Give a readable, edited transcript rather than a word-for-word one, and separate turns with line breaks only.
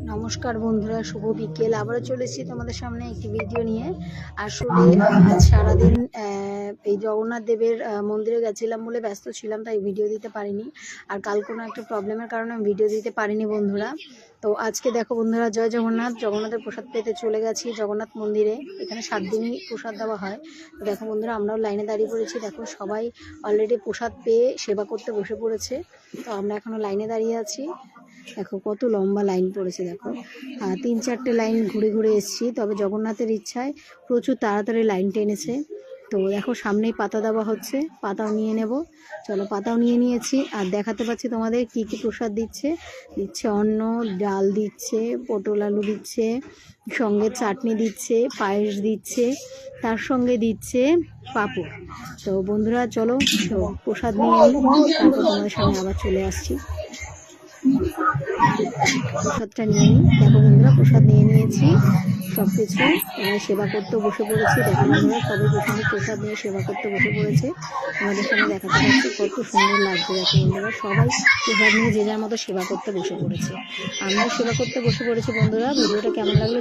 নমস্কার বন্ধুরা, শুভ বিকেল। আবারও চলে এসেছি তোমাদের সামনে একটি ভিডিও নিয়ে। আসলে আজ সারাদিন এই জগন্নাথ দেবের মন্দিরে গেছিলাম বলে ব্যস্ত ছিলাম, তাই ভিডিও দিতে পারিনি। আর কাল কোনো একটা প্রবলেমের কারণে আমি ভিডিও দিতে পারিনি বন্ধুরা। তো আজকে দেখো বন্ধুরা, জয় জগন্নাথ, জগন্নাথের প্রসাদ পেতে চলে গেছি জগন্নাথ মন্দিরে। এখানে 7 দিনই প্রসাদ দেওয়া হয়। তো দেখো বন্ধুরা, আমরাও লাইনে দাঁড়িয়ে পড়েছি। দেখো সবাই অলরেডি প্রসাদ পেয়ে সেবা করতে বসে পড়েছে। তো আমরা এখনও লাইনে দাঁড়িয়ে আছি। দেখো কত লম্বা লাইন পড়েছে। দেখো 3-4টে লাইন ঘুরে ঘুরে এসেছি, তবে জগন্নাথের ইচ্ছায় প্রচুর তাড়াতাড়ি লাইন টেনেছে। তো দেখো সামনেই পাতা দেওয়া হচ্ছে, পাতাও নিয়ে নেব। চলো, পাতাও নিয়ে নিয়েছি। আর দেখাতে পাচ্ছি তোমাদের কি কি প্রসাদ দিচ্ছে। অন্ন, ডাল দিচ্ছে, পটল আলু দিচ্ছে, সঙ্গে চাটনি দিচ্ছে, পায়েস দিচ্ছে, তার সঙ্গে দিচ্ছে পাঁপড়। তো বন্ধুরা চলো প্রসাদ নিয়ে নিই, তারপর তোমাদের সামনে আবার চলে আসছি। প্রসাদটা নিয়ে নিই। দেখো বন্ধুরা, প্রসাদ নিয়ে নিয়েছি সব কিছু। সেবা করতে বসে পড়েছি। দেখো বন্ধুরা, সবাই প্রসাদ নিয়ে সেবা করতে বসে পড়েছে। আমাদের সামনে দেখাতে পাচ্ছি কত সুন্দর লাগছে। দেখো বন্ধুরা, সবাই প্রসাদ নিয়ে যে যার মতো সেবা করতে বসে পড়েছে। আমরাও সেবা করতে বসে পড়েছি বন্ধুরা। ভিডিওটা কেমন লাগলো